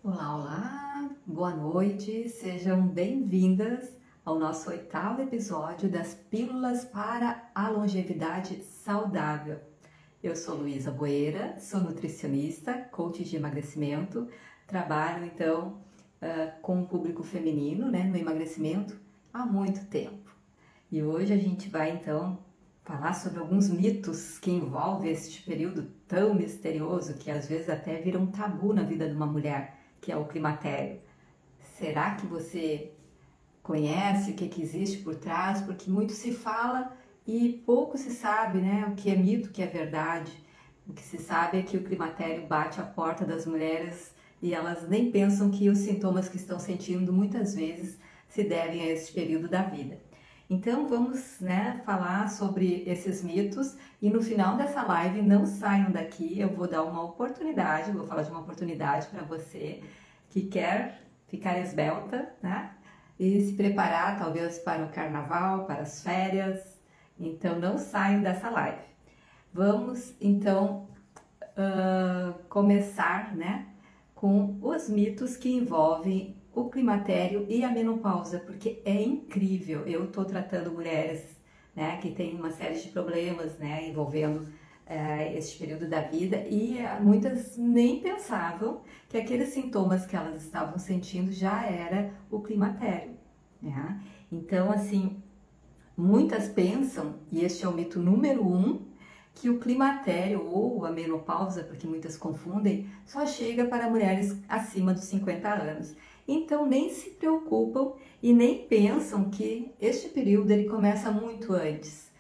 Olá, olá, boa noite, sejam bem-vindas ao nosso 8º episódio das Pílulas para a Longevidade Saudável. Eu sou Luísa Boeira, sou nutricionista, coach de emagrecimento, trabalho então com o público feminino, no emagrecimento há muito tempo. E hoje a gente vai então falar sobre alguns mitos que envolvem este período tão misterioso que às vezes até vira um tabu na vida de uma mulher, que é o climatério. Será que você conhece o que existe por trás? Porque muito se fala e pouco se sabe, o que é mito, o que é verdade. O que se sabe é que o climatério bate à porta das mulheres e elas nem pensam que os sintomas que estão sentindo muitas vezes se devem a esse período da vida. Então vamos falar sobre esses mitos e no final dessa live não saiam daqui, eu vou dar uma oportunidade, vou falar de uma oportunidade para você que quer ficar esbelta, e se preparar talvez para o carnaval, para as férias, então não saiam dessa live. Vamos então começar com os mitos que envolvem o climatério e a menopausa, porque é incrível. Eu estou tratando mulheres que têm uma série de problemas envolvendo este período da vida e muitas nem pensavam que aqueles sintomas que elas estavam sentindo já era o climatério. Então, assim, muitas pensam, e este é o mito número 1, que o climatério ou a menopausa, porque muitas confundem, só chega para mulheres acima dos 50 anos. Então nem se preocupam e nem pensam que este período ele começa muito antes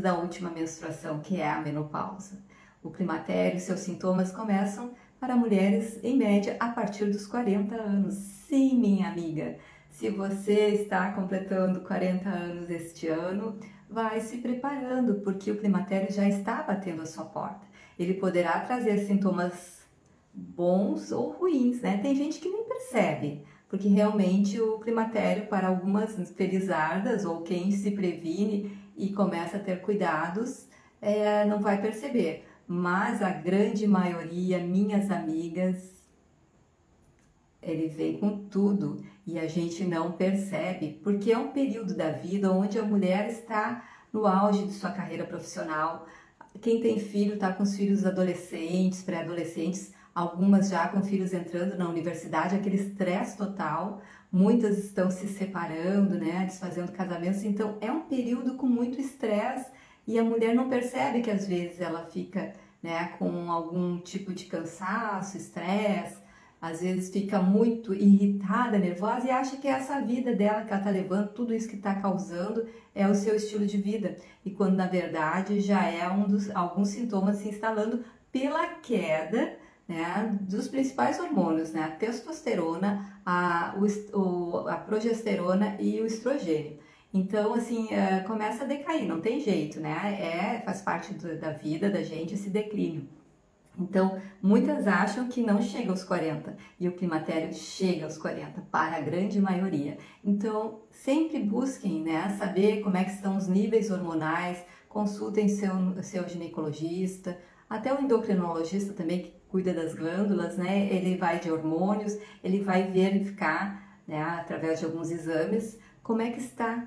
da última menstruação, que é a menopausa. O climatério e seus sintomas começam para mulheres em média a partir dos 40 anos. Sim, minha amiga, se você está completando 40 anos este ano, vai se preparando, porque o climatério já está batendo a sua porta. Ele poderá trazer sintomas bons ou ruins, Tem gente que nem percebe, porque realmente o climatério, para algumas felizardas ou quem se previne e começa a ter cuidados, não vai perceber. Mas a grande maioria, minhas amigas, ele vem com tudo e a gente não percebe, porque é um período da vida onde a mulher está no auge de sua carreira profissional. Quem tem filho está com os filhos adolescentes, pré-adolescentes, algumas já com filhos entrando na universidade, aquele estresse total, muitas estão se separando, desfazendo casamentos, então é um período com muito estresse e a mulher não percebe que às vezes ela fica com algum tipo de cansaço, estresse, às vezes fica muito irritada, nervosa e acha que é essa vida dela que ela está levando, tudo isso que está causando é o seu estilo de vida. E quando na verdade já é alguns sintomas se instalando pela queda dos principais hormônios, a testosterona, a progesterona e o estrogênio. Então, assim, começa a decair, não tem jeito, faz parte da vida da gente esse declínio. Então, muitas acham que não chega aos 40 e o climatério chega aos 40 para a grande maioria. Então, sempre busquem saber como é que estão os níveis hormonais, consultem seu ginecologista, até o endocrinologista também, que cuida das glândulas, ele vai de hormônios, ele vai verificar, através de alguns exames, como é que está,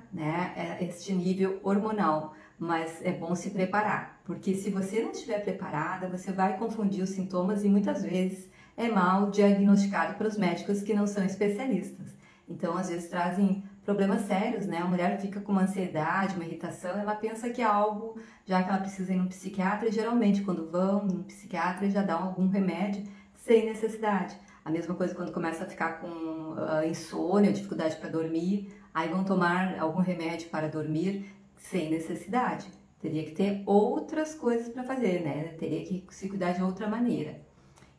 este nível hormonal. Mas é bom se preparar, porque se você não estiver preparada, você vai confundir os sintomas e muitas vezes é mal diagnosticado pelos médicos que não são especialistas. Então, às vezes trazem problemas sérios, A mulher fica com uma ansiedade, uma irritação, ela pensa que é algo, já que ela precisa ir no psiquiatra, e geralmente quando vão no psiquiatra já dão algum remédio sem necessidade. A mesma coisa quando começa a ficar com insônia, dificuldade para dormir, aí vão tomar algum remédio para dormir sem necessidade. Teria que ter outras coisas para fazer, Teria que se cuidar de outra maneira.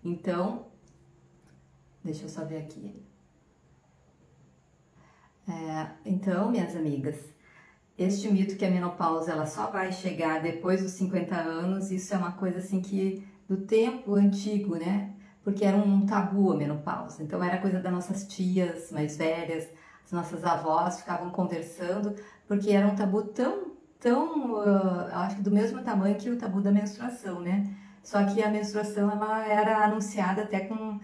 Então, deixa eu só ver aqui. Então, minhas amigas, este mito que a menopausa ela só vai chegar depois dos 50 anos, isso é uma coisa assim que do tempo antigo, Porque era um tabu a menopausa. Então era coisa das nossas tias mais velhas, as nossas avós ficavam conversando, porque era um tabu tão, acho que do mesmo tamanho que o tabu da menstruação, Só que a menstruação ela era anunciada até com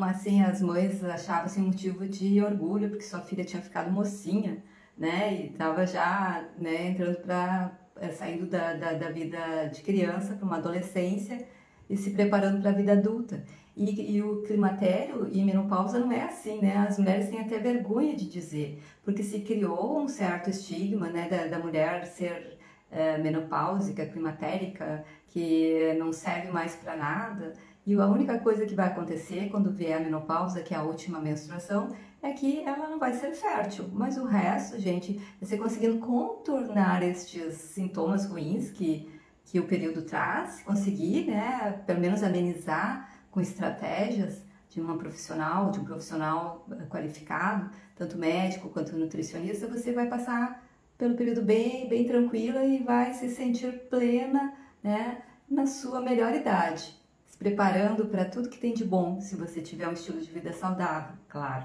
assim, as mães achavam assim, um motivo de orgulho, porque sua filha tinha ficado mocinha, né? E estava já, né, entrando para saindo da vida de criança para uma adolescência e se preparando para a vida adulta. E o climatério e menopausa não é assim, né? As mulheres têm até vergonha de dizer, porque se criou um certo estigma, né, da mulher ser menopáusica, climatérica, que não serve mais para nada. E a única coisa que vai acontecer quando vier a menopausa, que é a última menstruação, é que ela não vai ser fértil. Mas o resto, gente, é você conseguindo contornar estes sintomas ruins que o período traz, conseguir, né, pelo menos amenizar com estratégias de um profissional qualificado, tanto médico quanto nutricionista, você vai passar pelo período bem tranquila e vai se sentir plena, né, na sua melhor idade, se preparando para tudo que tem de bom, se você tiver um estilo de vida saudável, claro.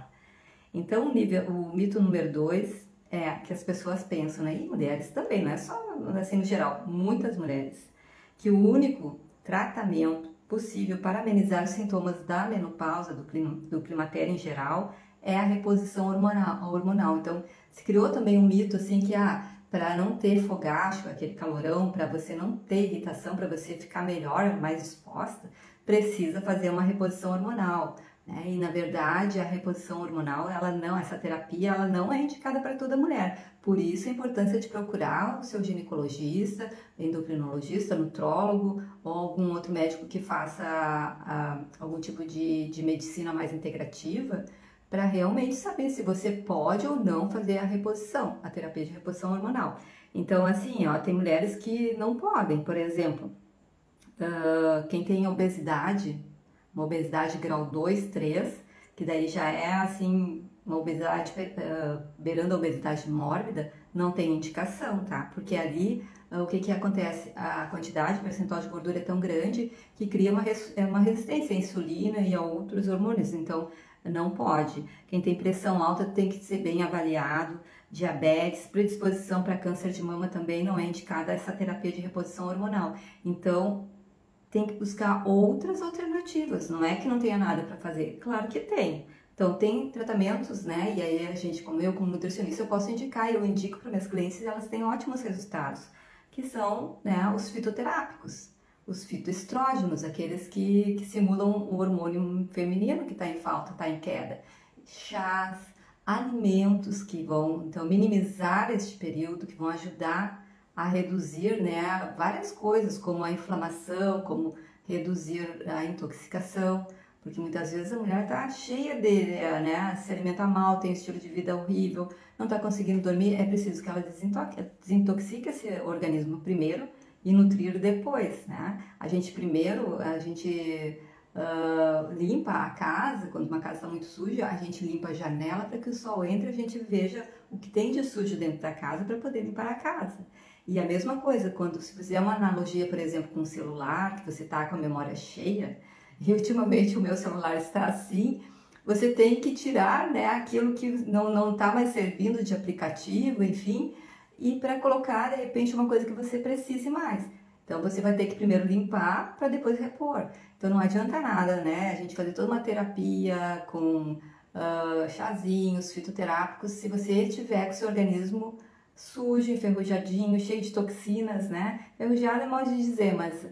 Então, o mito número 2 é que as pessoas pensam, né, e mulheres também, não é só assim no geral, muitas mulheres, que o único tratamento possível para amenizar os sintomas da menopausa, do climatério em geral, é a reposição hormonal. Então, se criou também um mito assim que, para não ter fogacho, aquele calorão, para você não ter irritação, para você ficar melhor, mais disposta, precisa fazer uma reposição hormonal, né? E na verdade a reposição hormonal, essa terapia, ela não é indicada para toda mulher. Por isso a importância de procurar o seu ginecologista, endocrinologista, nutrólogo ou algum outro médico que faça algum tipo de medicina mais integrativa, para realmente saber se você pode ou não fazer a terapia de reposição hormonal. Então, assim, tem mulheres que não podem, por exemplo, quem tem obesidade, uma obesidade grau 2, 3, que daí já é assim, uma obesidade beirando a obesidade mórbida, não tem indicação, tá? Porque ali, o que acontece? A quantidade, o percentual de gordura é tão grande que cria uma resistência à insulina e a outros hormônios, então não pode. Quem tem pressão alta tem que ser bem avaliado, diabetes, predisposição para câncer de mama também não é indicada essa terapia de reposição hormonal. Então, tem que buscar outras alternativas, não é que não tenha nada para fazer, claro que tem. Então, tem tratamentos, né, e aí a gente, como nutricionista, eu posso indicar, eu indico para minhas clientes e elas têm ótimos resultados, que são, né, os fitoterápicos, os fitoestrógenos, aqueles que simulam o hormônio feminino que está em falta, está em queda. Chás, alimentos que vão, então, minimizar este período, que vão ajudar a reduzir, né, várias coisas, como a inflamação, como reduzir a intoxicação, porque muitas vezes a mulher está cheia né, se alimenta mal, tem um estilo de vida horrível, não está conseguindo dormir, é preciso que ela desintoxique esse organismo primeiro e nutrir depois, né? A gente limpa a casa, quando uma casa está muito suja, a gente limpa a janela para que o sol entre e a gente veja o que tem de sujo dentro da casa para poder limpar a casa. E a mesma coisa, quando se fizer uma analogia, por exemplo, com o celular, que você está com a memória cheia, e ultimamente o meu celular está assim, você tem que tirar, né, aquilo que não está mais servindo de aplicativo, enfim, e para colocar, de repente, uma coisa que você precise mais. Então, você vai ter que primeiro limpar para depois repor. Então, não adianta nada, né, a gente fazer toda uma terapia com chazinhos, fitoterápicos, se você tiver com o seu organismo sujo, enferrujadinho, cheio de toxinas, né? Enferrujado é modo de dizer, mas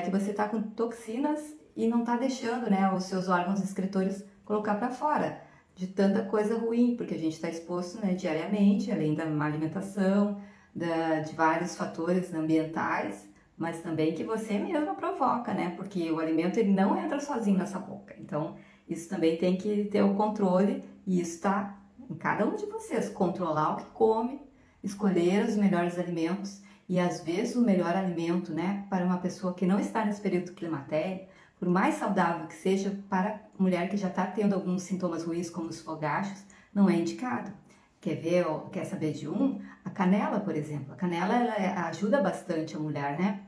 que você está com toxinas e não está deixando, né, os seus órgãos excretores colocar para fora de tanta coisa ruim, porque a gente está exposto, né, diariamente, além da má alimentação, de vários fatores ambientais, mas também que você mesma provoca, né? Porque o alimento ele não entra sozinho nessa boca. Então, isso também tem que ter o controle e isso está em cada um de vocês, controlar o que come, escolher os melhores alimentos e às vezes o melhor alimento, né, para uma pessoa que não está nesse período climatério, por mais saudável que seja, para a mulher que já está tendo alguns sintomas ruins, como os fogachos, não é indicado. Quer saber de um? A canela, por exemplo. A canela ela ajuda bastante a mulher, né?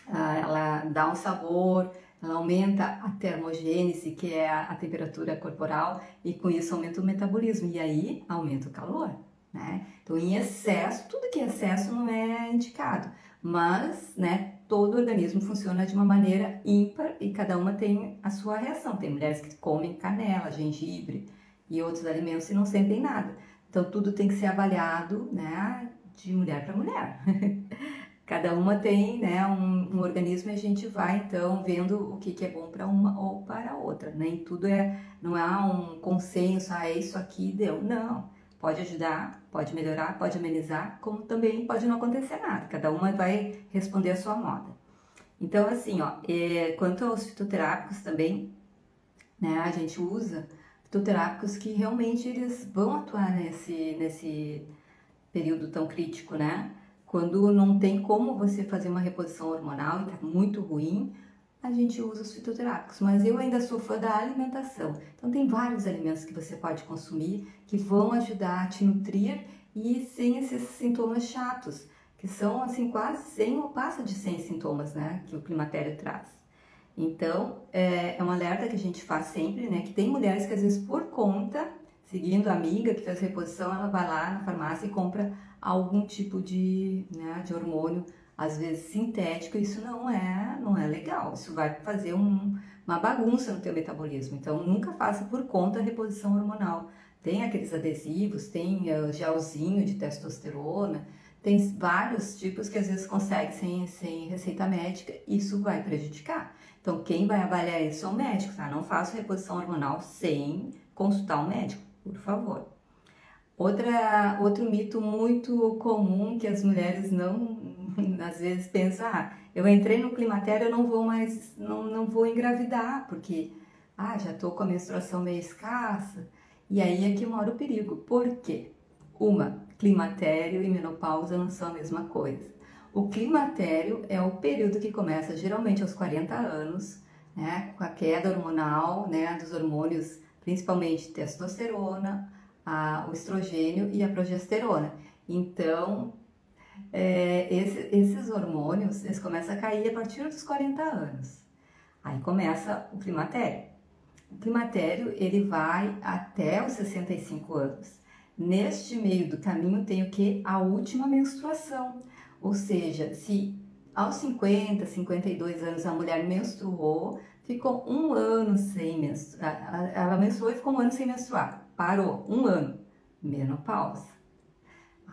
Ela dá um sabor, ela aumenta a termogênese, que é a temperatura corporal, e com isso aumenta o metabolismo, e aí aumenta o calor, né? Então, em excesso, tudo que é excesso não é indicado, mas, né, todo organismo funciona de uma maneira ímpar e cada uma tem a sua reação. Tem mulheres que comem canela, gengibre e outros alimentos e não sentem nada. Então tudo tem que ser avaliado, né, de mulher para mulher. Cada uma tem, né, um organismo e a gente vai então vendo o que é bom para uma ou para a outra. Nem tudo não há um consenso, é isso aqui deu. Não, pode ajudar, pode melhorar, pode amenizar, como também pode não acontecer nada. Cada uma vai responder a sua moda. Então assim, ó, quanto aos fitoterápicos também, né, a gente usa fitoterápicos que realmente eles vão atuar nesse período tão crítico, né? Quando não tem como você fazer uma reposição hormonal e tá muito ruim, a gente usa os fitoterápicos. Mas eu ainda sou fã da alimentação. Então tem vários alimentos que você pode consumir que vão ajudar a te nutrir e sem esses sintomas chatos, que são assim quase 100 ou passa de 100 sintomas, né, que o climatério traz. Então, é um alerta que a gente faz sempre, né, que tem mulheres que às vezes por conta, seguindo a amiga que fez reposição, ela vai lá na farmácia e compra algum tipo de hormônio, às vezes sintético. Isso não é legal, isso vai fazer uma bagunça no teu metabolismo. Então nunca faça por conta a reposição hormonal. Tem aqueles adesivos, tem gelzinho de testosterona, tem vários tipos que às vezes consegue sem receita médica, isso vai prejudicar. Então quem vai avaliar isso é o médico, tá? Não faça reposição hormonal sem consultar um médico, por favor. Outro mito muito comum que as mulheres às vezes pensam, eu entrei no climatério, eu não vou mais, não vou engravidar, porque já tô com a menstruação meio escassa, e aí é que mora o perigo. Por quê? Climatério e menopausa não são a mesma coisa. O climatério é o período que começa geralmente aos 40 anos, né, com a queda hormonal, né, dos hormônios, principalmente testosterona, o estrogênio e a progesterona. Então, esses hormônios, eles começam a cair a partir dos 40 anos. Aí começa o climatério. O climatério, ele vai até os 65 anos. Neste meio do caminho tem o que? A última menstruação. Ou seja, se aos 50, 52 anos a mulher menstruou, ficou um ano sem menstruar, ela menstruou e ficou um ano sem menstruar. Parou, um ano, menopausa.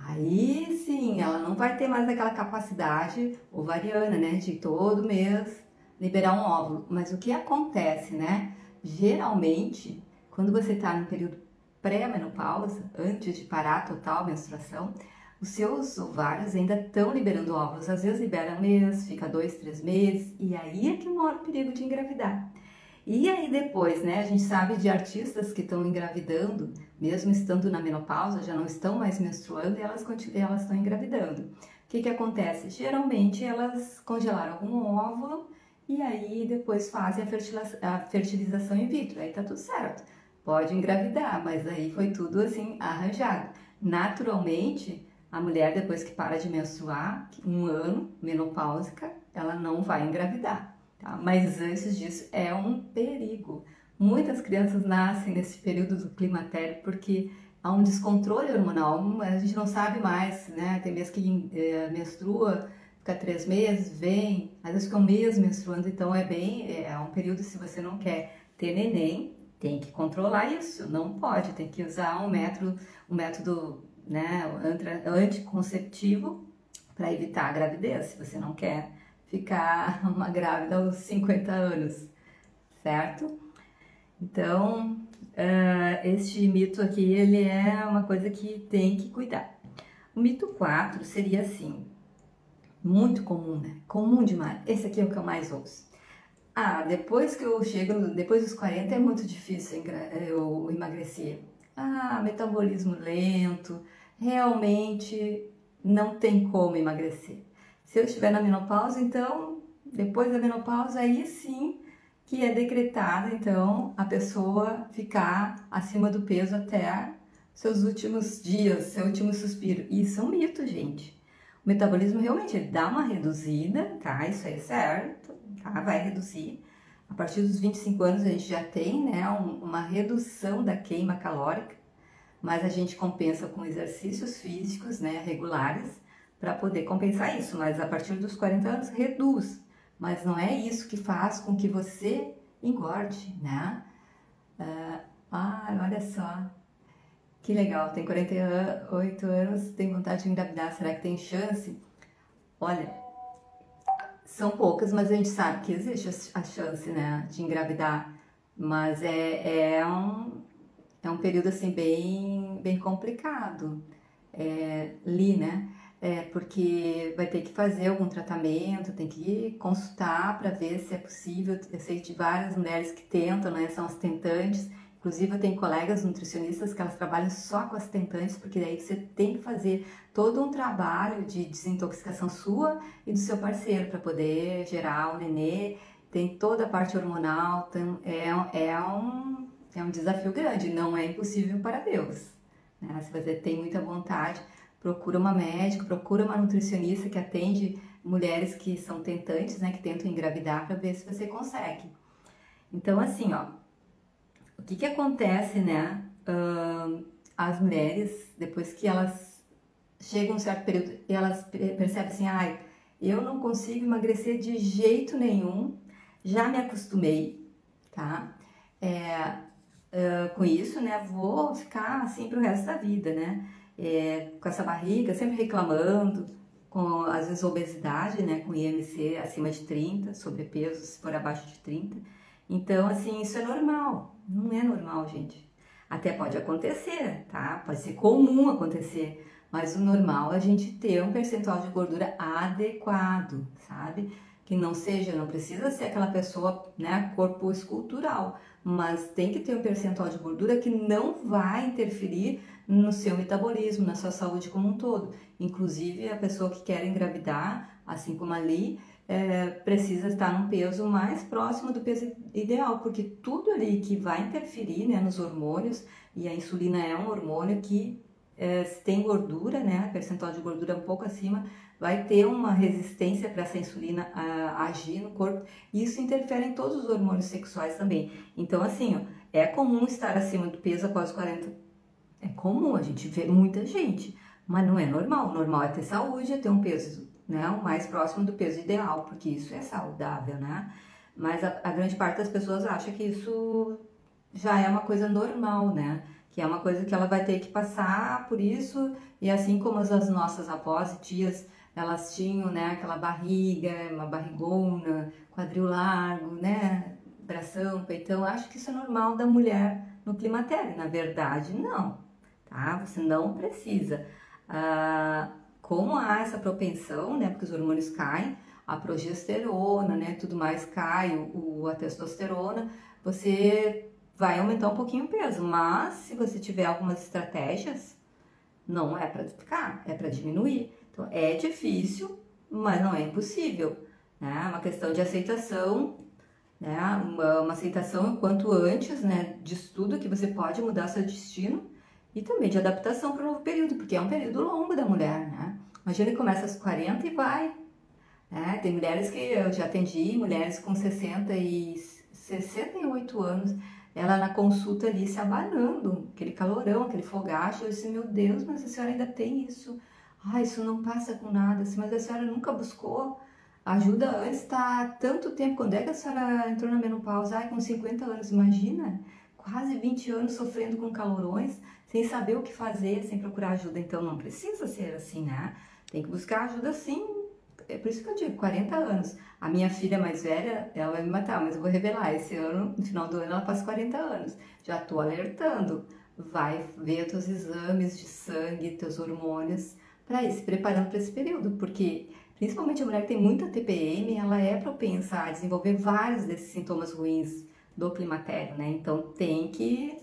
Aí sim, ela não vai ter mais aquela capacidade ovariana, né, de todo mês liberar um óvulo. Mas o que acontece, né? Geralmente, quando você está no período pré-menopausa, antes de parar a total menstruação, os seus ovários ainda estão liberando óvulos. Às vezes libera um mês, fica 2, 3 meses, e aí é que mora o perigo de engravidar. E aí depois, né, a gente sabe de artistas que estão engravidando, mesmo estando na menopausa, já não estão mais menstruando e elas estão engravidando. O que acontece? Geralmente elas congelaram algum óvulo e aí depois fazem a fertilização in vitro, aí tá tudo certo. Pode engravidar, mas aí foi tudo assim arranjado. Naturalmente, a mulher depois que para de menstruar, um ano, menopáusica, ela não vai engravidar. Tá? Mas antes disso é um perigo. Muitas crianças nascem nesse período do climatério porque há um descontrole hormonal, a gente não sabe mais, né? Tem mês que menstrua, fica 3 meses, vem, às vezes fica um mês menstruando, então é um período, se você não quer ter neném, tem que controlar isso, não pode, tem que usar um método né, anticonceptivo para evitar a gravidez, se você não quer ficar uma grávida aos 50 anos, certo? Então, este mito aqui, ele é uma coisa que tem que cuidar. O mito 4 seria assim, muito comum, né? Comum demais. Esse aqui é o que eu mais ouço. Depois que eu chego, depois dos 40 é muito difícil eu emagrecer. Metabolismo lento, realmente não tem como emagrecer. Se eu estiver na menopausa, então, depois da menopausa, aí sim que é decretada, então, a pessoa ficar acima do peso até seus últimos dias, seu último suspiro. Isso é um mito, gente. O metabolismo realmente ele dá uma reduzida, tá? Isso aí é certo, tá? Vai reduzir. A partir dos 25 anos a gente já tem, né, uma redução da queima calórica, mas a gente compensa com exercícios físicos, né, regulares, para poder compensar isso, mas a partir dos 40 anos reduz. Mas não é isso que faz com que você engorde, né? Olha só, que legal, tem 48 anos, tem vontade de engravidar, será que tem chance? Olha, são poucas, mas a gente sabe que existe a chance, né, de engravidar, mas é um período assim bem complicado, né? Porque vai ter que fazer algum tratamento, tem que consultar para ver se é possível. Eu sei de várias mulheres que tentam, né? São as tentantes. Inclusive, eu tenho colegas nutricionistas que elas trabalham só com as tentantes, porque daí você tem que fazer todo um trabalho de desintoxicação sua e do seu parceiro para poder gerar o nenê. Tem toda a parte hormonal, é um desafio grande, não é impossível para Deus, né? Se você tem muita vontade, procura uma médica, procura uma nutricionista que atende mulheres que são tentantes, né, que tentam engravidar para ver se você consegue. Então, assim, ó, o que acontece, né, as mulheres, depois que elas chegam a um certo período, elas percebem assim, ai, eu não consigo emagrecer de jeito nenhum, já me acostumei, tá? Com isso, né, vou ficar assim pro resto da vida, né? Com essa barriga, sempre reclamando, com às vezes obesidade, né, com IMC acima de 30, sobrepeso se for abaixo de 30. Então, assim, isso é normal, não é normal, gente. Até pode acontecer, tá? Pode ser comum acontecer, mas o normal é a gente ter um percentual de gordura adequado, sabe? Que não precisa ser aquela pessoa, né, corpo escultural, mas tem que ter um percentual de gordura que não vai interferir no seu metabolismo, na sua saúde como um todo. Inclusive, a pessoa que quer engravidar, assim como ali, precisa estar num peso mais próximo do peso ideal, porque tudo ali que vai interferir, né, nos hormônios, e a insulina é um hormônio que, se tem gordura, né, percentual de gordura um pouco acima, vai ter uma resistência para essa insulina agir no corpo, e isso interfere em todos os hormônios sexuais também. Então, assim, ó, é comum estar acima do peso após 40. É comum, a gente vê muita gente, mas não é normal. O normal é ter saúde, é ter um peso, né, o mais próximo do peso ideal, porque isso é saudável, né? Mas a grande parte das pessoas acha que isso já é uma coisa normal, né? Que é uma coisa que ela vai ter que passar por isso, e assim como as nossas avós e tias, elas tinham, né, aquela barriga, uma barrigona, quadril largo, né, bração, peitão. Acho que isso é normal da mulher no climatério. Na verdade, não, tá? Você não precisa. Como há essa propensão, né, porque os hormônios caem, a progesterona, né, tudo mais cai, a testosterona, você vai aumentar um pouquinho o peso, mas se você tiver algumas estratégias, não é para ficar, é para diminuir. Então, é difícil, mas não é impossível, né? É uma questão de aceitação, né? Uma aceitação o quanto antes, né? De estudo que você pode mudar seu destino e também de adaptação para o novo período, porque é um período longo da mulher, né? Imagina que começa aos 40 e vai, né? Tem mulheres que eu já atendi, mulheres com 60 e 68 anos, ela na consulta ali se abanando, aquele calorão, aquele fogacho. Eu disse, meu Deus, mas a senhora ainda tem isso? Ah, isso não passa com nada, assim, mas a senhora nunca buscou ajuda antes, tá há tanto tempo. Quando é que a senhora entrou na menopausa? Ai, com 50 anos, imagina, quase 20 anos sofrendo com calorões, sem saber o que fazer, sem procurar ajuda. Então não precisa ser assim, né? Tem que buscar ajuda sim. É por isso que eu digo, 40 anos. A minha filha mais velha, ela vai me matar, mas eu vou revelar. Esse ano, no final do ano, ela faz 40 anos. Já tô alertando. Vai ver teus exames de sangue, teus hormônios, para ir se preparando para esse período. Porque, principalmente a mulher que tem muita TPM, ela é propensa a desenvolver vários desses sintomas ruins do climatério, né? Então, tem que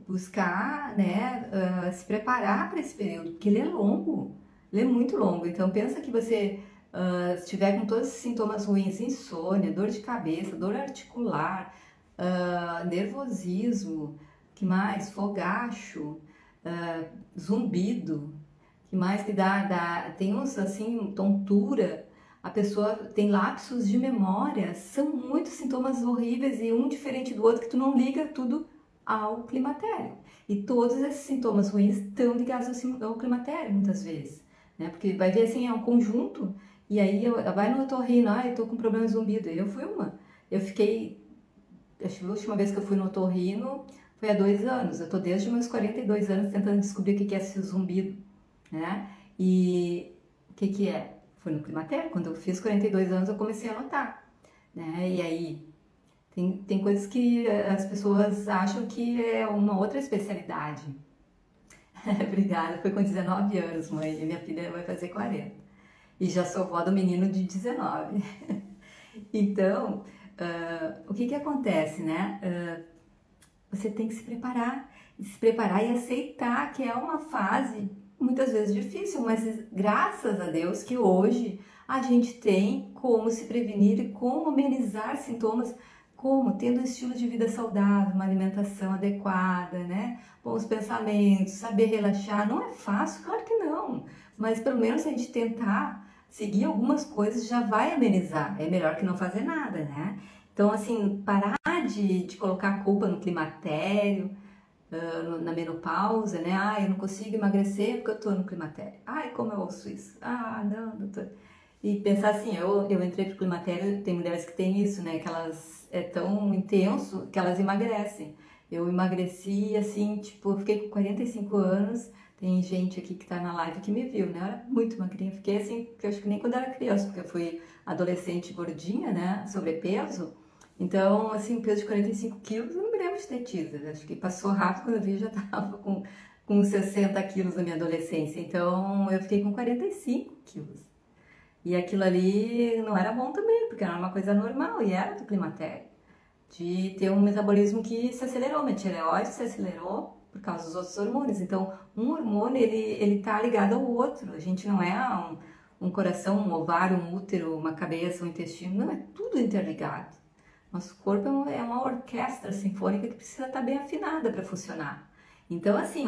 buscar, né, se preparar para esse período, porque ele é longo. Ele é muito longo. Então, pensa que você... se tiver com todos esses sintomas ruins, insônia, dor de cabeça, dor articular, nervosismo, que mais? Fogacho, zumbido, que mais que tem uns assim, tontura, a pessoa tem lapsos de memória, são muitos sintomas horríveis e um diferente do outro que tu não liga tudo ao climatério. E todos esses sintomas ruins estão ligados ao climatério, muitas vezes. né? Porque vai ver assim, é um conjunto, e aí vai no otorrino, eu tô com problema de zumbido. Eu fui eu fiquei, acho que a última vez que eu fui no otorrino foi há 2 anos. Eu tô desde meus 42 anos tentando descobrir o que é esse zumbido, né? E o que é? Foi no climatério, quando eu fiz 42 anos eu comecei a notar, né? E aí tem coisas que as pessoas acham que é uma outra especialidade. Obrigada, foi com 19 anos, mãe, e minha filha vai fazer 40. E já sou vó do menino de 19. Então, o que acontece, né? Você tem que se preparar e aceitar que é uma fase muitas vezes difícil, mas graças a Deus que hoje a gente tem como se prevenir e como amenizar sintomas, como tendo um estilo de vida saudável, uma alimentação adequada, né? Bons pensamentos, saber relaxar. Não é fácil, claro que não, mas pelo menos se a gente tentar seguir algumas coisas já vai amenizar. É melhor que não fazer nada, né? Então, assim, parar de colocar a culpa no climatério, na menopausa, né? Eu não consigo emagrecer porque eu tô no climatério. Como eu ouço isso? Não, doutor. E pensar assim, eu entrei pro climatério, tem mulheres que têm isso, né? Que elas é tão intenso que elas emagrecem. Eu emagreci, assim, tipo, eu fiquei com 45 anos. Tem gente aqui que tá na live que me viu, né? Eu era muito magrinha. Fiquei assim, porque eu acho que nem quando era criança, porque eu fui adolescente gordinha, né? Sobrepeso. Então, assim, peso de 45 quilos, eu não me lembro de ter tido. Acho que passou rápido, quando eu vi, eu já estava com 60 quilos na minha adolescência. Então, eu fiquei com 45 quilos. E aquilo ali não era bom também, porque era uma coisa normal, e era do climatério. De ter um metabolismo que se acelerou, minha tireoide se acelerou por causa dos outros hormônios. Então, um hormônio, ele tá ligado ao outro. A gente não é um coração, um ovário, um útero, uma cabeça, um intestino. Não, é tudo interligado. Nosso corpo é uma orquestra sinfônica que precisa estar bem afinada para funcionar. Então, assim,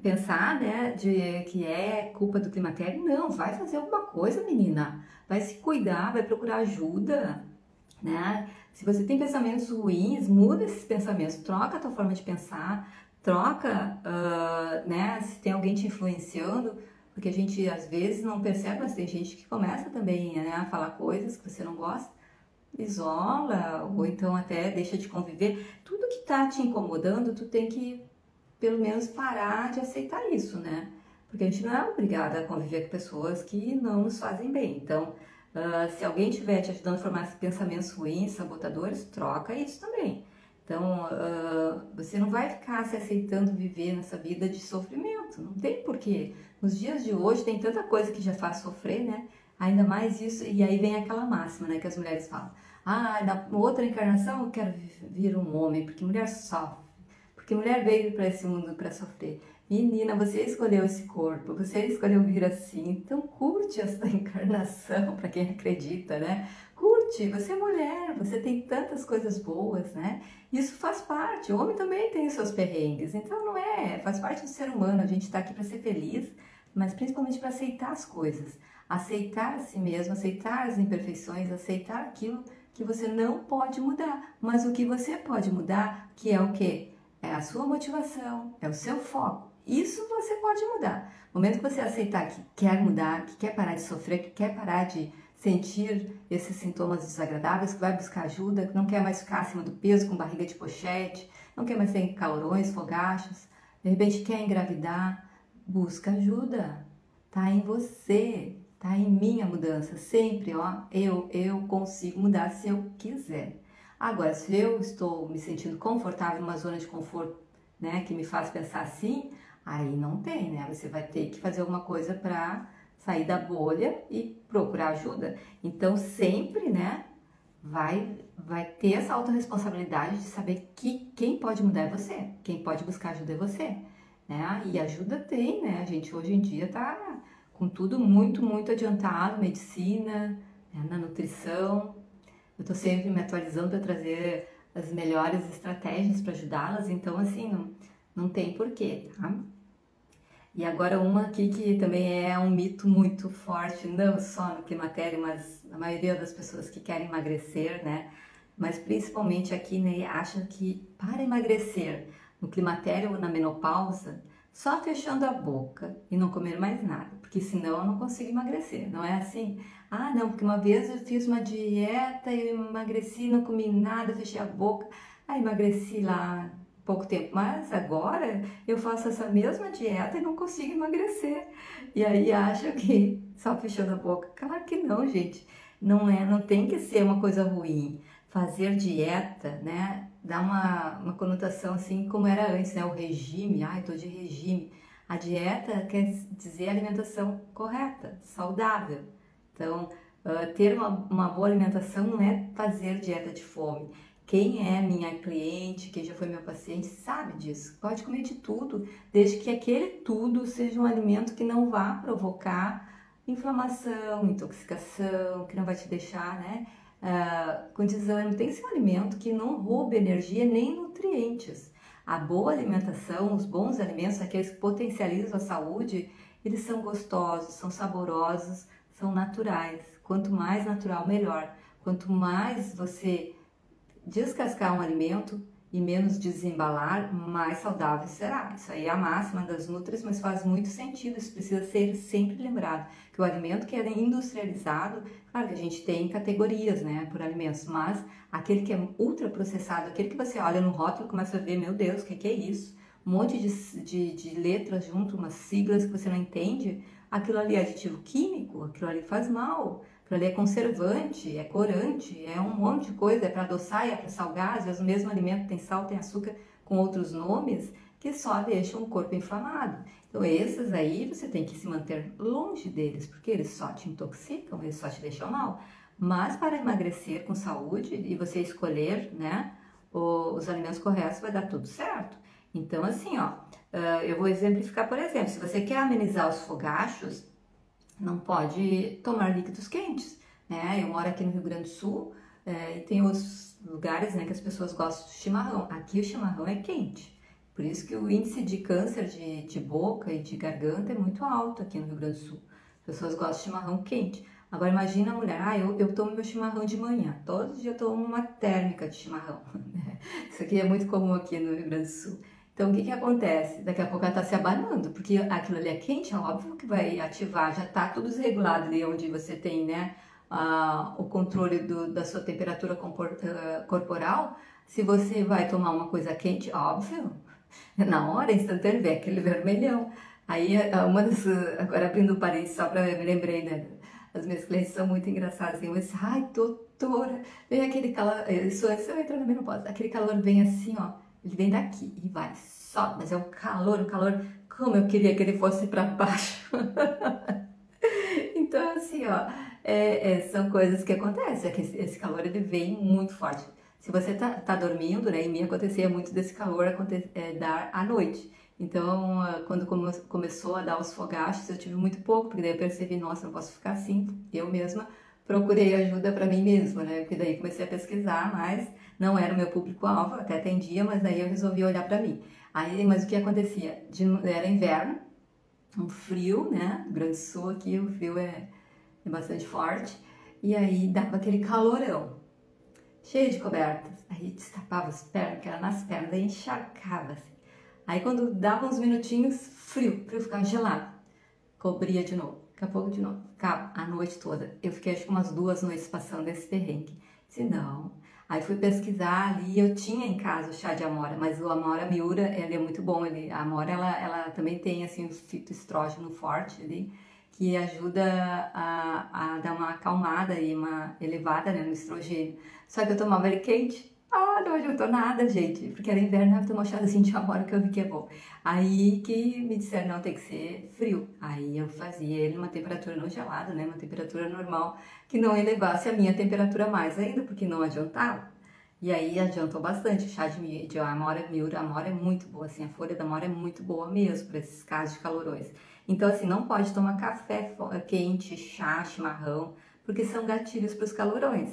pensar, né, de que é culpa do climatério, não, vai fazer alguma coisa, menina. Vai se cuidar, vai procurar ajuda, né? Se você tem pensamentos ruins, muda esses pensamentos, troca a tua forma de pensar, troca, né, se tem alguém te influenciando, porque a gente às vezes não percebe, mas tem gente que começa também, né, a falar coisas que você não gosta, isola, ou então até deixa de conviver. Tudo que tá te incomodando, tu tem que pelo menos parar de aceitar isso, né? Porque a gente não é obrigada a conviver com pessoas que não nos fazem bem. Então, se alguém estiver te ajudando a formar pensamentos ruins, sabotadores, troca isso também. Então, você não vai ficar se aceitando viver nessa vida de sofrimento. Não tem porquê. Nos dias de hoje tem tanta coisa que já faz sofrer, né? Ainda mais isso, e aí vem aquela máxima, né, que as mulheres falam. Na outra encarnação eu quero vir um homem, porque mulher sofre. Porque mulher veio para esse mundo para sofrer. Menina, você escolheu esse corpo, você escolheu vir assim, então curte essa encarnação, para quem acredita, né? Curte, você é mulher, você tem tantas coisas boas, né? Isso faz parte, o homem também tem os seus perrengues, então não faz parte do ser humano, a gente está aqui para ser feliz, mas principalmente para aceitar as coisas, aceitar a si mesmo, aceitar as imperfeições, aceitar aquilo que você não pode mudar, mas o que você pode mudar, que é o quê? É a sua motivação, é o seu foco. Isso você pode mudar. No momento que você aceitar que quer mudar, que quer parar de sofrer, que quer parar de sentir esses sintomas desagradáveis, que vai buscar ajuda, que não quer mais ficar acima do peso, com barriga de pochete, não quer mais ter calorões, fogachos, de repente quer engravidar, busca ajuda. Tá em você, tá em mim a mudança. Sempre, eu consigo mudar se eu quiser. Agora, se eu estou me sentindo confortável numa zona de conforto, né, que me faz pensar assim, aí não tem, né? Você vai ter que fazer alguma coisa para sair da bolha e procurar ajuda. Então, sempre, né, vai ter essa autorresponsabilidade de saber que quem pode mudar é você, quem pode buscar ajuda é você, né? E ajuda tem, né? A gente hoje em dia tá com tudo muito, muito adiantado, medicina, né, na nutrição. Eu tô sempre me atualizando para trazer as melhores estratégias para ajudá-las, então assim, não tem porquê, tá? E agora uma aqui que também é um mito muito forte, não só no climatério, mas a maioria das pessoas que querem emagrecer, né? Mas principalmente aqui, né, acham que para emagrecer no climatério ou na menopausa, só fechando a boca e não comer mais nada, porque senão eu não consigo emagrecer, não é assim? Ah, não, porque uma vez eu fiz uma dieta e eu emagreci, não comi nada, fechei a boca, aí emagreci lá pouco tempo, mas agora eu faço essa mesma dieta e não consigo emagrecer. E aí acho que só fechando a boca. Claro que não, gente. Não é, não tem que ser uma coisa ruim. Fazer dieta, né, dá uma conotação assim como era antes, né, o regime, ai, tô de regime. A dieta quer dizer alimentação correta, saudável. Então, ter uma boa alimentação não é fazer dieta de fome. Quem é minha cliente, quem já foi meu paciente, sabe disso. Pode comer de tudo, desde que aquele tudo seja um alimento que não vá provocar inflamação, intoxicação, que não vai te deixar, né, com desânimo. Tem que ser um alimento que não roube energia nem nutrientes. A boa alimentação, os bons alimentos, aqueles que potencializam a saúde, eles são gostosos, são saborosos, são naturais. Quanto mais natural, melhor. Quanto mais você descascar um alimento e menos desembalar, mais saudável será. Isso aí é a máxima das nutris, mas faz muito sentido, isso precisa ser sempre lembrado, que o alimento que é industrializado, claro que a gente tem categorias, né, por alimentos, mas aquele que é ultraprocessado, aquele que você olha no rótulo e começa a ver, meu Deus, o que é isso? Um monte de letras junto, umas siglas que você não entende, aquilo ali é aditivo químico, aquilo ali faz mal. Aquilo ali é conservante, é corante, é um monte de coisa, é para adoçar, é para salgar, às vezes o mesmo alimento tem sal, tem açúcar, com outros nomes, que só deixam o corpo inflamado. Então esses aí você tem que se manter longe deles, porque eles só te intoxicam, eles só te deixam mal. Mas para emagrecer com saúde e você escolher, né, os alimentos corretos, vai dar tudo certo. Então assim, ó, eu vou exemplificar, por exemplo, se você quer amenizar os fogachos, não pode tomar líquidos quentes, né? Eu moro aqui no Rio Grande do Sul, e tem outros lugares, né, que as pessoas gostam de chimarrão. Aqui o chimarrão é quente, por isso que o índice de câncer de boca e de garganta é muito alto aqui no Rio Grande do Sul. As pessoas gostam de chimarrão quente. Agora imagina a mulher, eu tomo meu chimarrão de manhã, todos os dias eu tomo uma térmica de chimarrão. Isso aqui é muito comum aqui no Rio Grande do Sul. Então, o que que acontece? Daqui a pouco ela está se abanando, porque aquilo ali é quente, é óbvio que vai ativar, já está tudo desregulado ali onde você tem, né, o controle da sua temperatura corporal. Se você vai tomar uma coisa quente, óbvio, na hora, instantâneo, vem aquele vermelhão. Aí, agora abrindo o parênteses, só para me lembrei, né, as minhas clientes são muito engraçadas, tem assim, ai, doutora, vem aquele calor, isso antes eu entrar na menopausa, aquele calor vem assim, ó, ele vem daqui e vai, só, mas é um calor, como eu queria que ele fosse para baixo. Então, assim, ó, são coisas que acontecem, é que esse calor ele vem muito forte. Se você tá dormindo, né, em mim acontecia muito desse calor dar à noite. Então, quando começou a dar os fogachos, eu tive muito pouco, porque daí eu percebi, nossa, não posso ficar assim. Eu mesma procurei ajuda para mim mesma, né, porque daí comecei a pesquisar, mas não era o meu público-alvo, até atendia, mas daí eu resolvi olhar para mim. Aí, mas o que acontecia? Era inverno, um frio, né? No Grande do Sul aqui o frio é bastante forte. E aí dava aquele calorão, cheio de cobertas. Aí destapava as pernas, que era nas pernas, aí encharcava assim. Aí quando dava uns minutinhos, frio ficava gelado. Cobria de novo, daqui a pouco de novo. Ficava a noite toda. Eu fiquei acho que umas 2 noites passando esse perrengue. Se não. Aí fui pesquisar ali, eu tinha em casa o chá de amora, mas o amora miura, ele é muito bom, a amora ela também tem assim um fitoestrógeno forte ali, que ajuda a dar uma acalmada e uma elevada, né, no estrogênio. Só que eu tomava ele quente, não adiantou nada, gente, porque era inverno, eu tomava chá assim de amora que eu vi que é bom. Aí que me disseram, não, tem que ser frio. Aí eu fazia ele numa temperatura não gelada, né, uma temperatura normal, que não elevasse a minha temperatura mais ainda, porque não adiantava. E aí adiantou bastante. O chá de amora miura, a amora é muito boa, assim, a folha da amora é muito boa mesmo para esses casos de calorões. Então, assim, não pode tomar café quente, chá, chimarrão, porque são gatilhos para os calorões.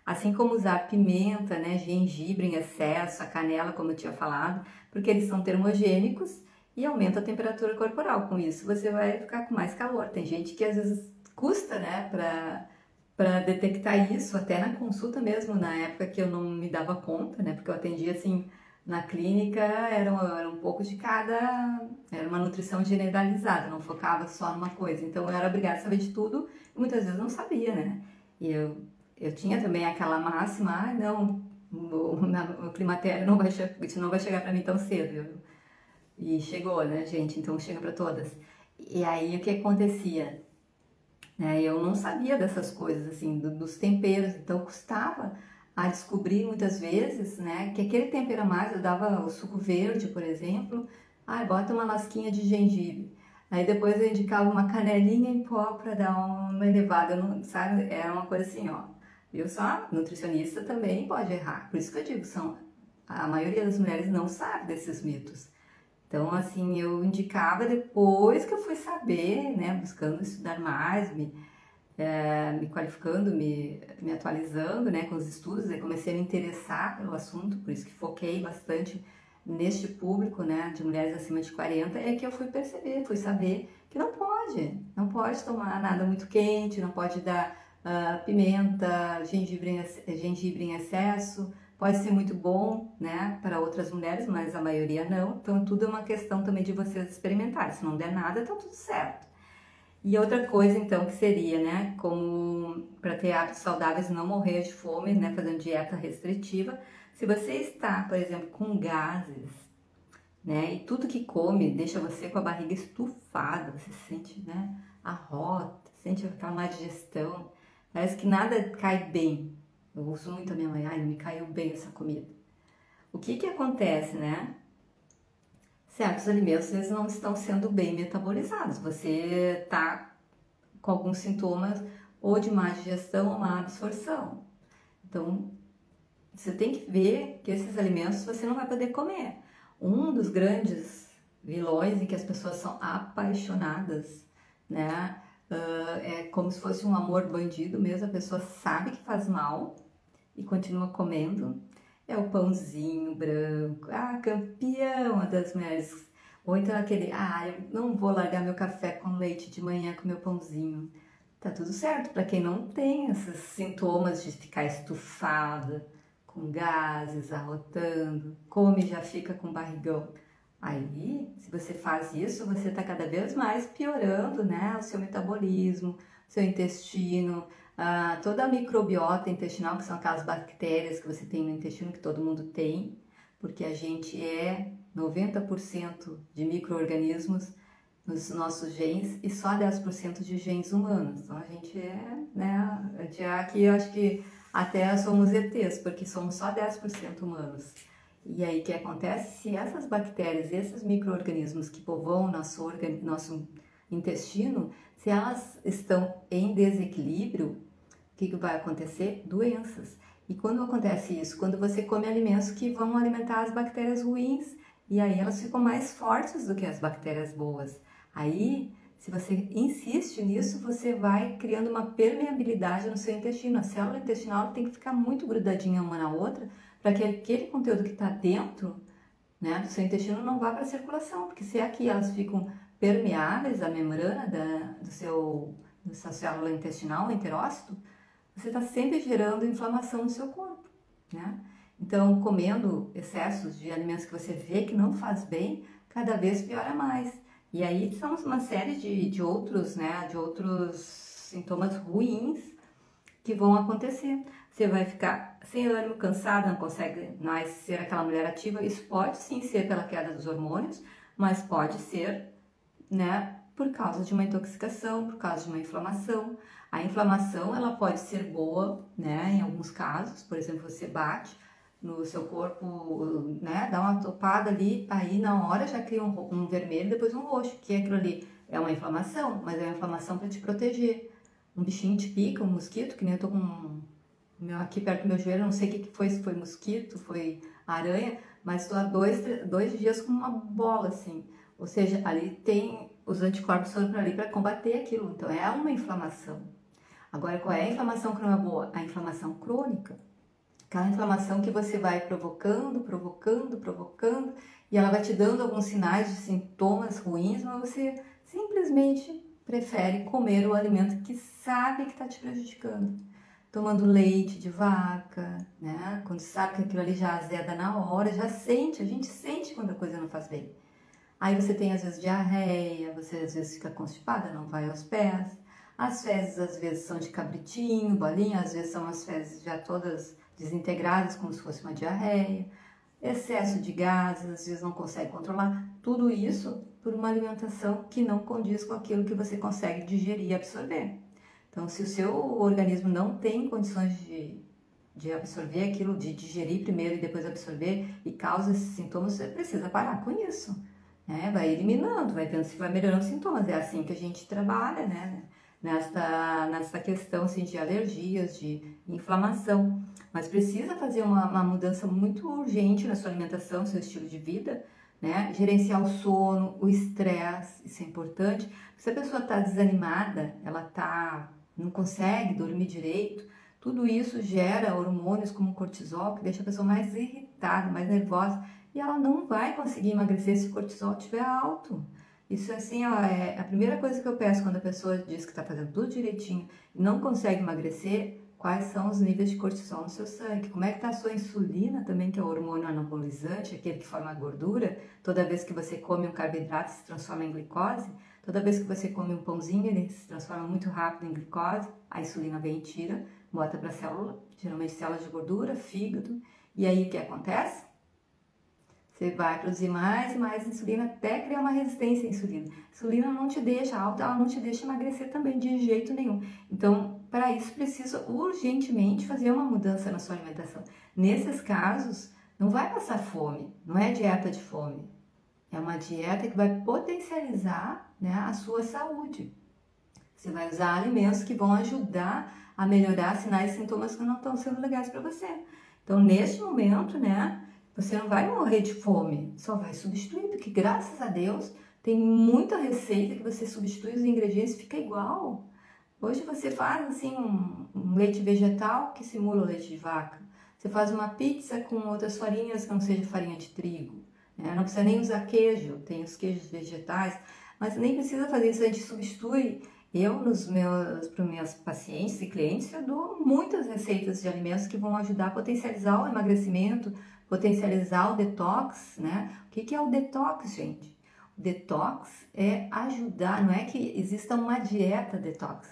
Assim como usar pimenta, né, gengibre em excesso, a canela, como eu tinha falado, porque eles são termogênicos e aumenta a temperatura corporal. Com isso, você vai ficar com mais calor. Tem gente que às vezes custa, né, para detectar isso, até na consulta mesmo, na época que eu não me dava conta, né, porque eu atendia assim na clínica era um pouco de cada, era uma nutrição generalizada, não focava só numa coisa. Então eu era obrigada a saber de tudo e muitas vezes não sabia, né? E eu tinha também aquela máxima, não, o climatério não vai chegar para mim tão cedo. E chegou, né, gente? Então chega para todas. E aí o que acontecia? Né? Eu não sabia dessas coisas, assim, dos temperos, então custava a descobrir muitas vezes, né, que aquele tempero a mais, eu dava o suco verde, por exemplo, bota uma lasquinha de gengibre. Aí depois eu indicava uma canelinha em pó para dar uma elevada, sabe? Era uma coisa assim, ó. Viu só? Nutricionista também pode errar. Por isso que eu digo, a maioria das mulheres não sabe desses mitos. Então, assim, eu indicava depois que eu fui saber, né, buscando estudar mais, me qualificando, me atualizando, né, com os estudos, aí comecei a me interessar pelo assunto, por isso que foquei bastante neste público, né, de mulheres acima de 40, é que eu fui saber que não pode tomar nada muito quente, não pode dar pimenta, gengibre em excesso. Pode ser muito bom, né, para outras mulheres, mas a maioria não. Então, tudo é uma questão também de vocês experimentarem. Se não der nada, tá tudo certo. E outra coisa, então, que seria, né, como para ter hábitos saudáveis e não morrer de fome, né, fazendo dieta restritiva. Se você está, por exemplo, com gases, né, e tudo que come deixa você com a barriga estufada, você sente, né, a rota, sente aquela má digestão, parece que nada cai bem. Eu uso muito a minha mãe, não me caiu bem essa comida. O que que acontece, né? Certos alimentos, eles não estão sendo bem metabolizados. Você tá com alguns sintomas ou de má digestão ou má absorção. Então, você tem que ver que esses alimentos você não vai poder comer. Um dos grandes vilões em que as pessoas são apaixonadas, né? É como se fosse um amor bandido mesmo, a pessoa sabe que faz mal e continua comendo. É o pãozinho branco, campeão das mulheres. Ou então aquele, eu não vou largar meu café com leite de manhã com meu pãozinho. Tá tudo certo para quem não tem esses sintomas de ficar estufada, com gases, arrotando, come e já fica com barrigão. Aí, se você faz isso, você está cada vez mais piorando, né, o seu metabolismo, seu intestino, toda a microbiota intestinal, que são aquelas bactérias que você tem no intestino, que todo mundo tem, porque a gente é 90% de micro-organismos nos nossos genes e só 10% de genes humanos. Então a gente aqui eu acho que até somos ETs, porque somos só 10% humanos. E aí o que acontece? Se essas bactérias, esses micro-organismos que povoam nosso intestino, se elas estão em desequilíbrio, o que vai acontecer? Doenças. E quando acontece isso? Quando você come alimentos que vão alimentar as bactérias ruins, e aí elas ficam mais fortes do que as bactérias boas. Aí, se você insiste nisso, você vai criando uma permeabilidade no seu intestino. A célula intestinal tem que ficar muito grudadinha uma na outra, para que aquele conteúdo que está dentro, né, do seu intestino não vá para a circulação, porque se aqui elas ficam permeáveis à membrana da sua célula intestinal, o enterócito, você está sempre gerando inflamação no seu corpo, né? Então, comendo excessos de alimentos que você vê que não faz bem, cada vez piora mais. E aí são uma série de outros, né, de outros sintomas ruins que vão acontecer. Você vai ficar sem ânimo, cansada, não consegue mais ser aquela mulher ativa. Isso pode sim ser pela queda dos hormônios, mas pode ser, né, por causa de uma intoxicação, por causa de uma inflamação. A inflamação, ela pode ser boa, né, em alguns casos. Por exemplo, você bate no seu corpo, né, dá uma topada ali, aí na hora já cria um vermelho, depois um roxo, que é aquilo ali. É uma inflamação, mas é uma inflamação para te proteger. Um bichinho te pica, um mosquito, que nem eu tô com aqui perto do meu joelho, não sei o que foi, se foi mosquito, foi aranha, mas estou há dois dias com uma bola, assim. Ou seja, ali tem os anticorpos foram para ali para combater aquilo, então é uma inflamação. Agora, qual é a inflamação que não é boa? A inflamação crônica. Aquela inflamação que você vai provocando, e ela vai te dando alguns sinais de sintomas ruins, mas você simplesmente prefere comer o alimento que sabe que está te prejudicando. tomando leite de vaca, né? Quando sabe que aquilo ali já azeda na hora, já sente, a gente sente quando a coisa não faz bem. Aí você tem às vezes diarreia, você às vezes fica constipada, não vai aos pés. As fezes às vezes são de cabritinho, bolinha, às vezes são as fezes já todas desintegradas, como se fosse uma diarreia. Excesso de gases, às vezes não consegue controlar. Tudo isso por uma alimentação que não condiz com aquilo que você consegue digerir e absorver. Então, se o seu organismo não tem condições de absorver aquilo, de digerir primeiro e depois absorver, e causa esses sintomas, você precisa parar com isso. Né? Vai eliminando, vai vendo se vai melhorando os sintomas. É assim que a gente trabalha, né? Nessa questão assim, de alergias, de inflamação. Mas precisa fazer uma mudança muito urgente na sua alimentação, seu estilo de vida, né? Gerenciar o sono, o estresse, isso é importante. Se a pessoa está desanimada, não consegue dormir direito, tudo isso gera hormônios como cortisol, que deixa a pessoa mais irritada, mais nervosa, e ela não vai conseguir emagrecer se o cortisol estiver alto. Isso assim, ó, é a primeira coisa que eu peço quando a pessoa diz que está fazendo tudo direitinho e não consegue emagrecer, quais são os níveis de cortisol no seu sangue, como é que está a sua insulina também, que é o hormônio anabolizante, aquele que forma gordura. Toda vez que você come um carboidrato se transforma em glicose, toda vez que você come um pãozinho ele se transforma muito rápido em glicose, a insulina vem e tira, bota para a célula, geralmente células de gordura, fígado, e aí o que acontece? Você vai produzir mais e mais insulina até criar uma resistência à insulina. A insulina não te deixa alta, ela não te deixa emagrecer também de jeito nenhum. Então, para isso precisa urgentemente fazer uma mudança na sua alimentação. Nesses casos, não vai passar fome, não é dieta de fome. É uma dieta que vai potencializar, né, a sua saúde. Você vai usar alimentos que vão ajudar a melhorar sinais e sintomas que não estão sendo legais para você. Então, neste momento, né, você não vai morrer de fome, só vai substituir, porque graças a Deus tem muita receita que você substitui os ingredientes e fica igual. Hoje você faz assim um leite vegetal que simula o leite de vaca. Você faz uma pizza com outras farinhas que não seja farinha de trigo. Né? Não precisa nem usar queijo, tem os queijos vegetais, mas nem precisa fazer isso, a gente substitui. Eu, para os meus pacientes e clientes, eu dou muitas receitas de alimentos que vão ajudar a potencializar o emagrecimento, potencializar o detox, né? O que é o detox, gente? O detox é ajudar, não é que exista uma dieta detox.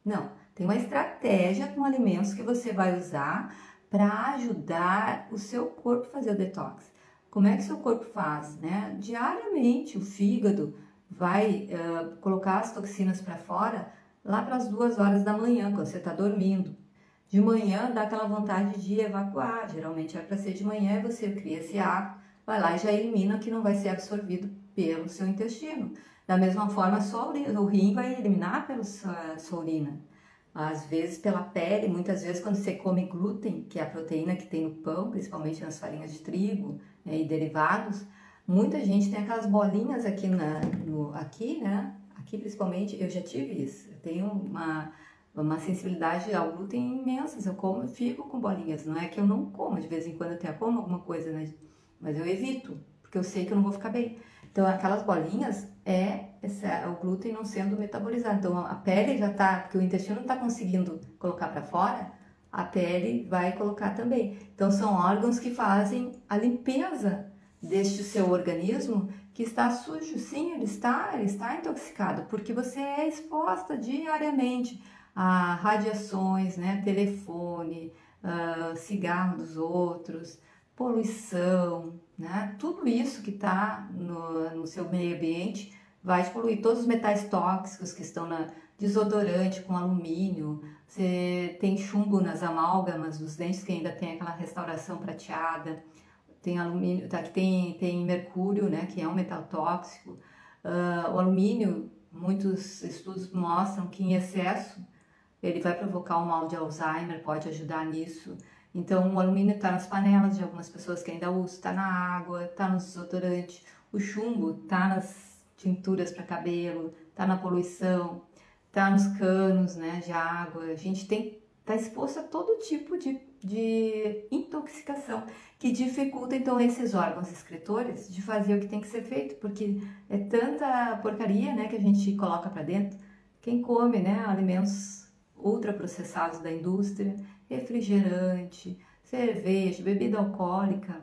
Não, tem uma estratégia com alimentos que você vai usar para ajudar o seu corpo a fazer o detox. Como é que o seu corpo faz, né? Diariamente o fígado vai colocar as toxinas para fora lá para as 2 horas da manhã, quando você está dormindo. De manhã dá aquela vontade de evacuar, geralmente é para ser de manhã, e você cria esse hábito, vai lá e já elimina o que não vai ser absorvido pelo seu intestino. Da mesma forma, o rim vai eliminar pela sua urina. Às vezes pela pele, muitas vezes quando você come glúten, que é a proteína que tem no pão, principalmente nas farinhas de trigo, né, e derivados, muita gente tem aquelas bolinhas aqui, aqui, né? Aqui principalmente, eu já tive isso, eu tenho uma sensibilidade ao glúten imensa, eu fico com bolinhas, não é que eu não como, de vez em quando eu até como alguma coisa, né? Mas eu evito, porque eu sei que eu não vou ficar bem. Então aquelas bolinhas é o glúten não sendo metabolizado, então a pele já está, porque o intestino não está conseguindo colocar para fora, a pele vai colocar também. Então são órgãos que fazem a limpeza deste seu organismo que está sujo. Sim, ele está intoxicado, porque você é exposta diariamente a radiações, né, telefone, cigarro dos outros, poluição, né, tudo isso que está no seu meio ambiente vai te poluir. Todos os metais tóxicos que estão na desodorante com alumínio, você tem chumbo nas amálgamas dos dentes que ainda tem aquela restauração prateada, tem alumínio, tá, que tem mercúrio, né, que é um metal tóxico. O alumínio, muitos estudos mostram que em excesso ele vai provocar um mal de Alzheimer, pode ajudar nisso. Então o alumínio está nas panelas de algumas pessoas que ainda usam, está na água, está no desodorante. O chumbo está nas tinturas para cabelo, está na poluição, está nos canos, né, de água. A gente está exposto a todo tipo de intoxicação que dificulta então esses órgãos excretores de fazer o que tem que ser feito, porque é tanta porcaria, né, que a gente coloca para dentro. Quem come, né, alimentos ultraprocessados da indústria, refrigerante, cerveja, bebida alcoólica,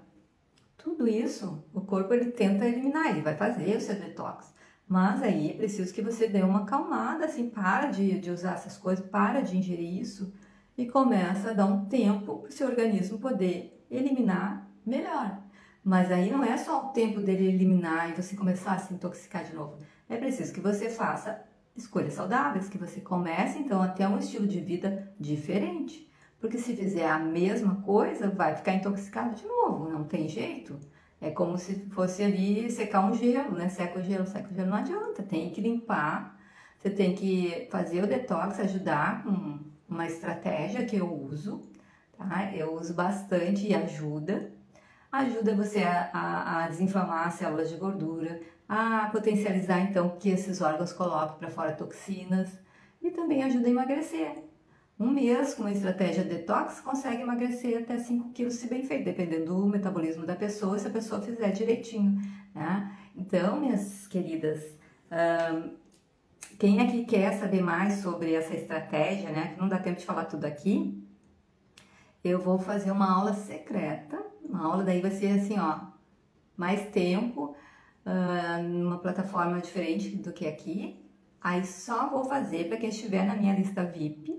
tudo isso o corpo ele tenta eliminar, ele vai fazer o seu detox. Mas aí é preciso que você dê uma acalmada, assim, para de usar essas coisas, para de ingerir isso e começa a dar um tempo para o seu organismo poder eliminar melhor. Mas aí não é só o tempo dele eliminar e você começar a se intoxicar de novo. É preciso que você faça escolhas saudáveis, que você comece então a ter um estilo de vida diferente. Porque se fizer a mesma coisa, vai ficar intoxicado de novo, não tem jeito. É como se fosse ali secar um gelo, né? Seca o gelo, não adianta, tem que limpar, você tem que fazer o detox, ajudar com uma estratégia que eu uso, tá? Eu uso bastante e ajuda. Ajuda você a desinflamar as células de gordura, a potencializar então que esses órgãos coloquem para fora toxinas e também ajuda a emagrecer. Um mês com uma estratégia detox consegue emagrecer até 5 quilos se bem feito, dependendo do metabolismo da pessoa, se a pessoa fizer direitinho, né? Então, minhas queridas, quem é que quer saber mais sobre essa estratégia, né? Que não dá tempo de falar tudo aqui, eu vou fazer uma aula secreta, uma aula daí vai ser assim, ó, mais tempo, numa plataforma diferente do que aqui, aí só vou fazer para quem estiver na minha lista VIP,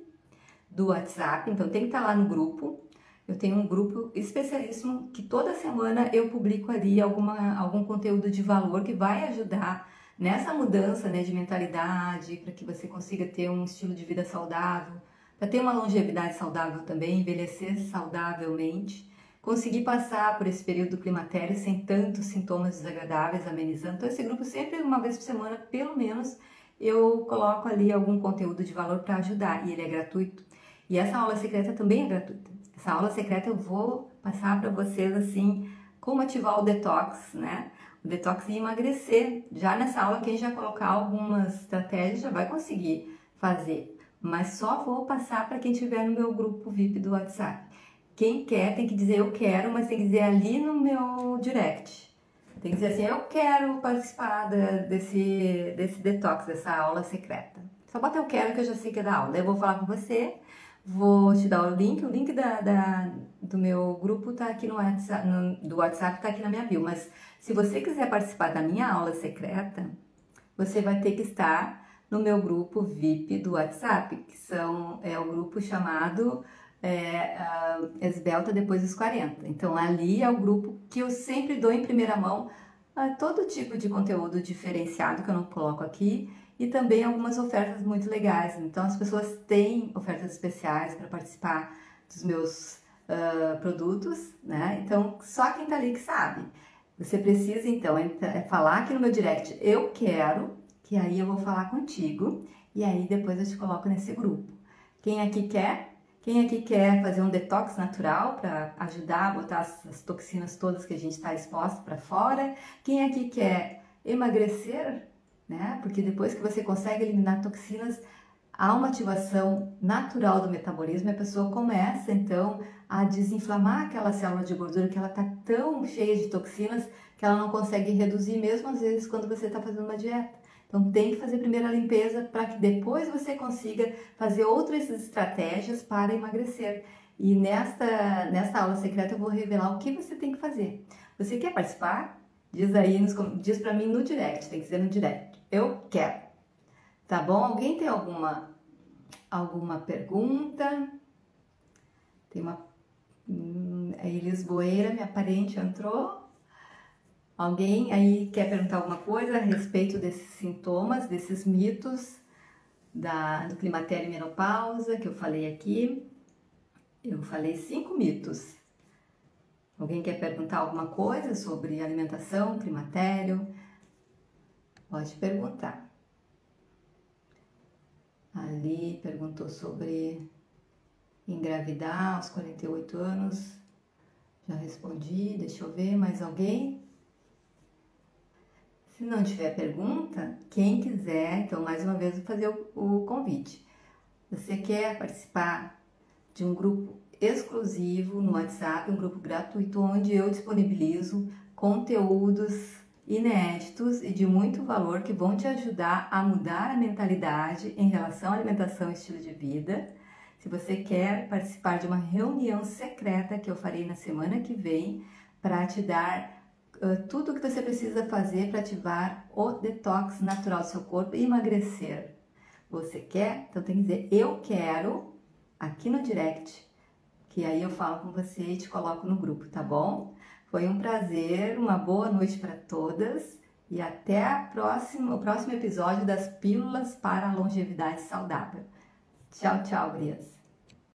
do WhatsApp, então tem que estar lá no grupo. Eu tenho um grupo especialíssimo que toda semana eu publico ali algum conteúdo de valor que vai ajudar nessa mudança, né, de mentalidade, para que você consiga ter um estilo de vida saudável, para ter uma longevidade saudável também, envelhecer saudavelmente, conseguir passar por esse período do climatério sem tantos sintomas desagradáveis, amenizando. Então esse grupo sempre, uma vez por semana, pelo menos, eu coloco ali algum conteúdo de valor para ajudar e ele é gratuito. E essa aula secreta também é gratuita. Essa aula secreta eu vou passar para vocês assim, como ativar o detox, né? O detox e emagrecer. Já nessa aula, quem já colocar algumas estratégias já vai conseguir fazer. Mas só vou passar para quem estiver no meu grupo VIP do WhatsApp. Quem quer tem que dizer eu quero, mas tem que dizer ali no meu direct. Tem que dizer assim, eu quero participar desse detox, dessa aula secreta. Só bota eu quero que eu já sei que é da aula. Daí eu vou falar com você. Vou te dar o link do meu grupo tá aqui no WhatsApp, do WhatsApp tá aqui na minha bio, mas se você quiser participar da minha aula secreta, você vai ter que estar no meu grupo VIP do WhatsApp, que é o grupo chamado Esbelta Depois dos 40. Então ali é o grupo que eu sempre dou em primeira mão todo tipo de conteúdo diferenciado que eu não coloco aqui, e também algumas ofertas muito legais. Então as pessoas têm ofertas especiais para participar dos meus produtos, né? Então só quem tá ali que sabe. Você precisa então falar aqui no meu direct, eu quero, que aí eu vou falar contigo e aí depois eu te coloco nesse grupo. Quem aqui quer? Quem aqui quer fazer um detox natural para ajudar a botar as toxinas todas que a gente está exposto para fora? Quem aqui quer emagrecer? Né? Porque depois que você consegue eliminar toxinas, há uma ativação natural do metabolismo e a pessoa começa então a desinflamar aquela célula de gordura que ela está tão cheia de toxinas que ela não consegue reduzir, mesmo às vezes quando você está fazendo uma dieta. Então tem que fazer primeiro a limpeza para que depois você consiga fazer outras estratégias para emagrecer. E nesta aula secreta eu vou revelar o que você tem que fazer. Você quer participar? Diz aí, diz para mim no direct, tem que ser no direct. Eu quero. Tá bom? Alguém tem alguma pergunta? Tem uma... a Elis Boeira, minha parente, entrou. Alguém aí quer perguntar alguma coisa a respeito desses sintomas, desses mitos do climatério e menopausa que eu falei aqui? Eu falei 5 mitos. Alguém quer perguntar alguma coisa sobre alimentação, climatério? Pode perguntar. Ali perguntou sobre engravidar aos 48 anos. Já respondi, deixa eu ver, mais alguém? Se não tiver pergunta, quem quiser, então mais uma vez vou fazer o convite. Você quer participar de um grupo exclusivo no WhatsApp, um grupo gratuito, onde eu disponibilizo conteúdos inéditos e de muito valor que vão te ajudar a mudar a mentalidade em relação à alimentação e estilo de vida. Se você quer participar de uma reunião secreta que eu farei na semana que vem para te dar tudo o que você precisa fazer para ativar o detox natural do seu corpo e emagrecer. Você quer? Então tem que dizer eu quero aqui no direct, que aí eu falo com você e te coloco no grupo, tá bom? Foi um prazer, uma boa noite para todas e até o próximo episódio das Pílulas para a Longevidade Saudável. Tchau, tchau, Brias!